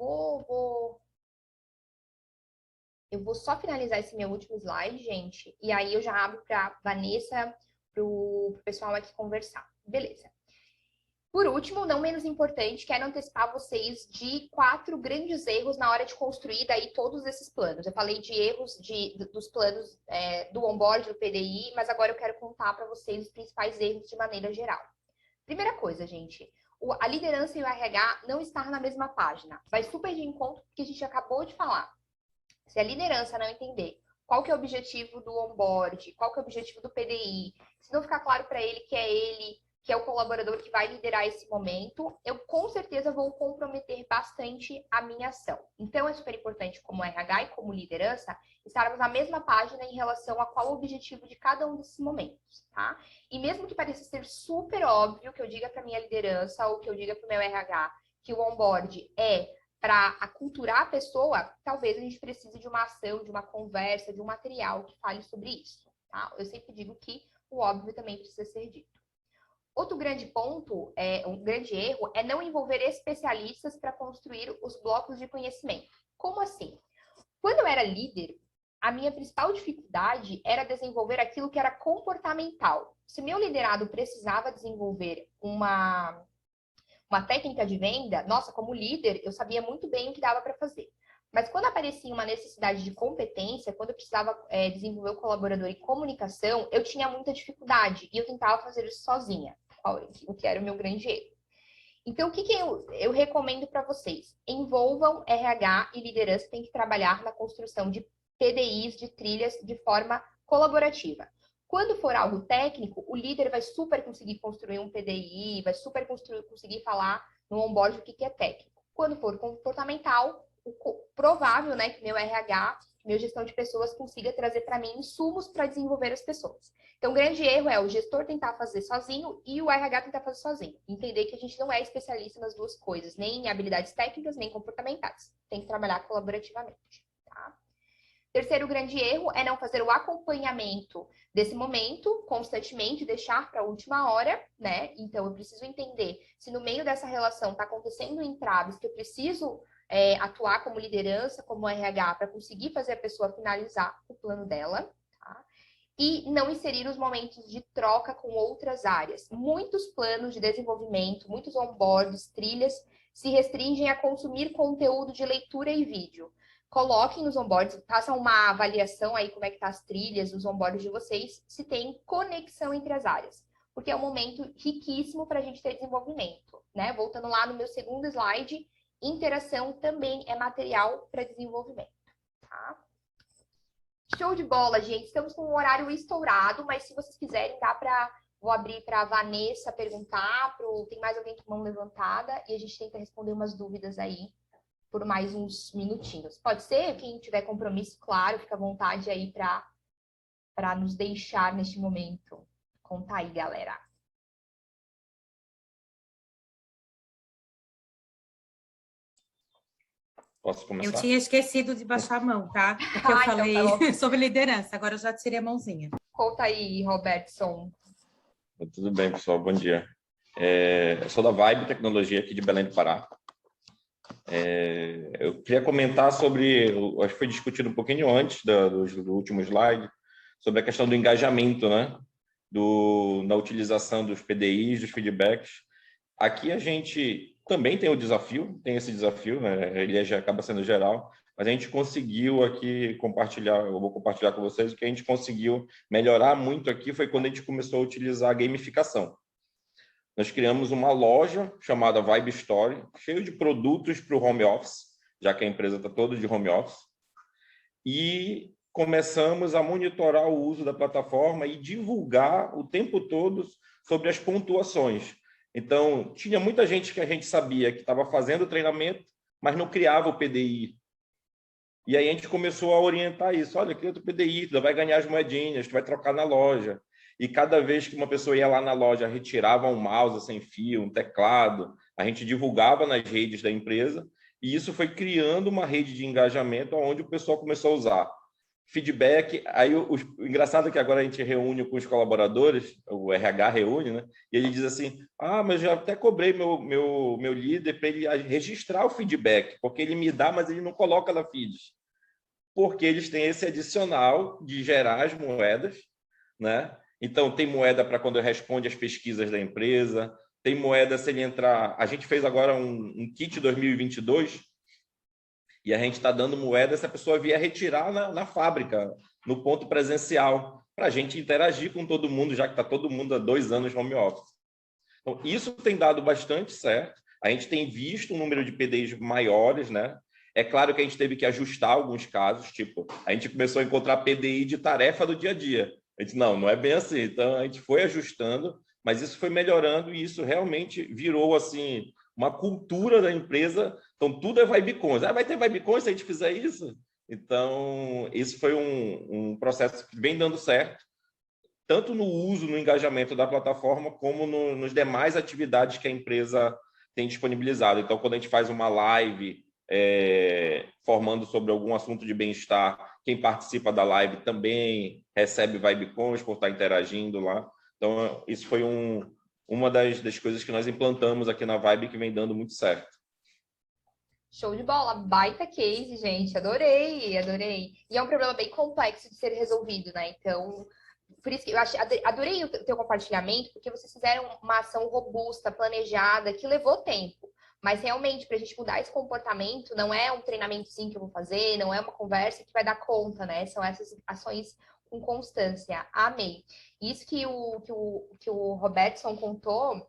Eu vou só finalizar esse meu último slide, gente. E aí eu já abro para Vanessa, para o pessoal aqui conversar. Beleza. Por último, não menos importante, quero antecipar vocês de 4 grandes erros na hora de construir daí todos esses planos. Eu falei de erros dos planos do onboard, do PDI, mas agora eu quero contar para vocês os principais erros de maneira geral. Primeira coisa, gente, a liderança e o RH não estão na mesma página. Vai super de encontro com o que a gente acabou de falar. Se a liderança não entender qual que é o objetivo do onboard, qual que é o objetivo do PDI, se não ficar claro para ele que é o colaborador que vai liderar esse momento, eu com certeza vou comprometer bastante a minha ação. Então, é super importante como RH e como liderança estarmos na mesma página em relação a qual o objetivo de cada um desses momentos, tá? E mesmo que pareça ser super óbvio que eu diga para minha liderança ou que eu diga para o meu RH que o onboard é para aculturar a pessoa, talvez a gente precise de uma ação, de uma conversa, de um material que fale sobre isso, tá? Eu sempre digo que o óbvio também precisa ser dito. Outro grande ponto, um grande erro, é não envolver especialistas para construir os blocos de conhecimento. Como assim? Quando eu era líder, a minha principal dificuldade era desenvolver aquilo que era comportamental. Se meu liderado precisava desenvolver uma técnica de venda, nossa, como líder, eu sabia muito bem o que dava para fazer. Mas quando aparecia uma necessidade de competência, quando eu precisava desenvolver o colaborador em comunicação, eu tinha muita dificuldade e eu tentava fazer isso sozinha, o que era o meu grande erro. Então, o que eu recomendo para vocês? Envolvam RH e liderança, tem que trabalhar na construção de PDIs, de trilhas, de forma colaborativa. Quando for algo técnico, o líder vai super conseguir construir um PDI, vai super conseguir falar no onboard o que é técnico. Quando for comportamental, provável, né, que meu RH, meu gestão de pessoas consiga trazer para mim insumos para desenvolver as pessoas. Então, o grande erro é o gestor tentar fazer sozinho e o RH tentar fazer sozinho. Entender que a gente não é especialista nas duas coisas, nem em habilidades técnicas, nem comportamentais. Tem que trabalhar colaborativamente, tá? Terceiro grande erro é não fazer o acompanhamento desse momento constantemente, deixar para a última hora, né? Então, eu preciso entender se no meio dessa relação está acontecendo entraves que eu preciso atuar como liderança, como RH, para conseguir fazer a pessoa finalizar o plano dela, tá? E não inserir os momentos de troca com outras áreas. Muitos planos de desenvolvimento, muitos onboards, trilhas, se restringem a consumir conteúdo de leitura e vídeo. Coloquem nos onboards, façam uma avaliação aí como é que tá as trilhas, os onboards de vocês, se tem conexão entre as áreas. Porque é um momento riquíssimo para a gente ter desenvolvimento, né? Voltando lá no meu segundo slide, interação também é material para desenvolvimento, tá? Show de bola, gente. Estamos com um horário estourado, mas se vocês quiserem, vou abrir para a Vanessa perguntar, tem mais alguém com mão levantada e a gente tenta responder umas dúvidas aí por mais uns minutinhos. Pode ser? Quem tiver compromisso, claro, fica à vontade aí para nos deixar neste momento. Conta aí, galera. Posso começar? Eu tinha esquecido de baixar a mão, tá? Porque eu falei então tá sobre liderança, agora eu já tirei a mãozinha. Conta aí, Robertson. Tudo bem, pessoal, bom dia. Eu sou da Vibe Tecnologia aqui de Belém do Pará. Eu queria comentar sobre, acho que foi discutido um pouquinho antes do último slide, sobre a questão do engajamento, né? Na utilização dos PDIs, dos feedbacks. Aqui a gente também tem esse desafio, né? Ele já acaba sendo geral, mas a gente conseguiu aqui compartilhar, eu vou compartilhar com vocês, o que a gente conseguiu melhorar muito aqui foi quando a gente começou a utilizar a gamificação. Nós criamos uma loja chamada Vibe Store, cheio de produtos para o home office, já que a empresa está toda de home office, e começamos a monitorar o uso da plataforma e divulgar o tempo todo sobre as pontuações. Então, tinha muita gente que a gente sabia que estava fazendo treinamento, mas não criava o PDI. E aí a gente começou a orientar isso. Olha, cria o PDI, tu vai ganhar as moedinhas, tu vai trocar na loja. E cada vez que uma pessoa ia lá na loja, retirava um mouse sem fio, um teclado, a gente divulgava nas redes da empresa, e isso foi criando uma rede de engajamento onde o pessoal começou a usar feedback. Aí o engraçado é que agora a gente reúne com os colaboradores, o RH reúne, né? E ele diz assim: mas eu já até cobrei meu líder para ele registrar o feedback, porque ele me dá, mas ele não coloca na feeds. Porque eles têm esse adicional de gerar as moedas, né? Então, tem moeda para quando responde às pesquisas da empresa, tem moeda se ele entrar... A gente fez agora um kit 2022 e a gente está dando moeda se a pessoa vier retirar na fábrica, no ponto presencial, para a gente interagir com todo mundo, já que está todo mundo há 2 anos home office. Então, isso tem dado bastante certo. A gente tem visto um número de PDIs maiores, né? É claro que a gente teve que ajustar alguns casos, tipo, a gente começou a encontrar PDI de tarefa do dia a dia. A gente, não é bem assim. Então, a gente foi ajustando, mas isso foi melhorando e isso realmente virou, assim, uma cultura da empresa. Então, tudo é Vibecoins. Vai ter Vibecoins se a gente fizer isso? Então, isso foi um processo que vem dando certo, tanto no uso, no engajamento da plataforma, como nos demais atividades que a empresa tem disponibilizado. Então, quando a gente faz uma live formando sobre algum assunto de bem-estar, quem participa da live também recebe Vibecoins por estar interagindo lá. Então, isso foi uma das coisas que nós implantamos aqui na Vibe que vem dando muito certo. Show de bola, baita case, gente, adorei. E é um problema bem complexo de ser resolvido, né? Então, por isso que eu adorei o teu compartilhamento, porque vocês fizeram uma ação robusta, planejada, que levou tempo. Mas realmente, para a gente mudar esse comportamento, não é um treinamento sim que eu vou fazer, não é uma conversa que vai dar conta, né? São essas ações com constância. Amei. Isso que o Robertson contou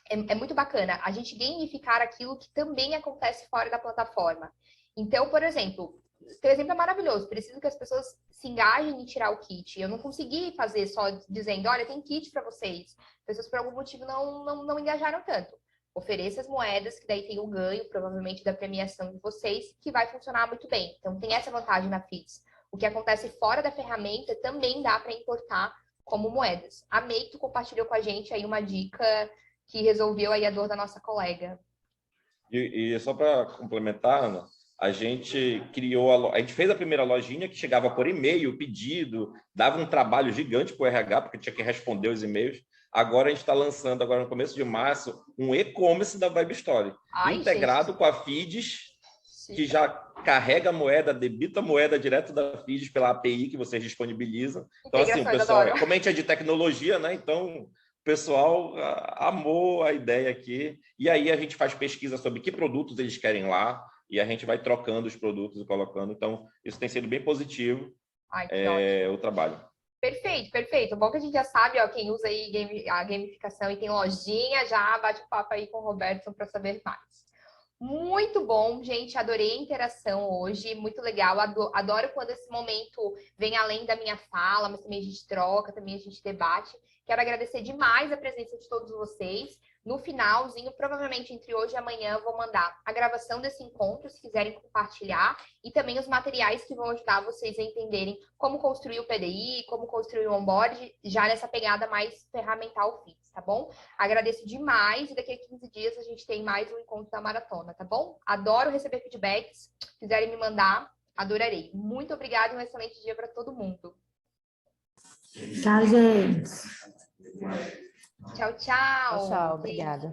é muito bacana. A gente gamificar aquilo que também acontece fora da plataforma. Então, por exemplo, teu exemplo é maravilhoso. Preciso que as pessoas se engajem em tirar o kit. Eu não consegui fazer só dizendo, olha, tem kit para vocês. As pessoas, por algum motivo, não engajaram tanto. Ofereça as moedas, que daí tem o ganho, provavelmente, da premiação de vocês, que vai funcionar muito bem. Então, tem essa vantagem na FITS. O que acontece fora da ferramenta também dá para importar como moedas. Amei que tu compartilhou com a gente aí uma dica que resolveu aí a dor da nossa colega. E só para complementar, Ana, a gente criou, a gente fez a primeira lojinha que chegava por e-mail, pedido, dava um trabalho gigante para o RH, porque tinha que responder os e-mails. Agora a gente está lançando, agora no começo de março, um e-commerce da Vibe Story, integrado com a FIDS, que já carrega a moeda, debita a moeda direto da FIDS pela API que vocês disponibilizam. Então, assim, o pessoal, como a gente é de tecnologia, né? Então, o pessoal amou a ideia aqui. E aí a gente faz pesquisa sobre que produtos eles querem lá, e a gente vai trocando os produtos e colocando. Então, isso tem sido bem positivo, o trabalho. Perfeito, perfeito. Bom que a gente já sabe, ó, quem usa aí a gamificação e tem lojinha, já bate papo aí com o Robertson para saber mais. Muito bom, gente. Adorei a interação hoje, muito legal. Adoro quando esse momento vem além da minha fala, mas também a gente troca, também a gente debate. Quero agradecer demais a presença de todos vocês. No finalzinho, provavelmente entre hoje e amanhã, eu vou mandar a gravação desse encontro, se quiserem compartilhar, e também os materiais que vão ajudar vocês a entenderem como construir o PDI, como construir o onboard, já nessa pegada mais ferramental FITS, tá bom? Agradeço demais, e daqui a 15 dias a gente tem mais um encontro da maratona, tá bom? Adoro receber feedbacks, se quiserem me mandar, adorarei. Muito obrigada e um excelente dia para todo mundo. Tchau, gente. Tchau, tchau. Tchau, obrigada.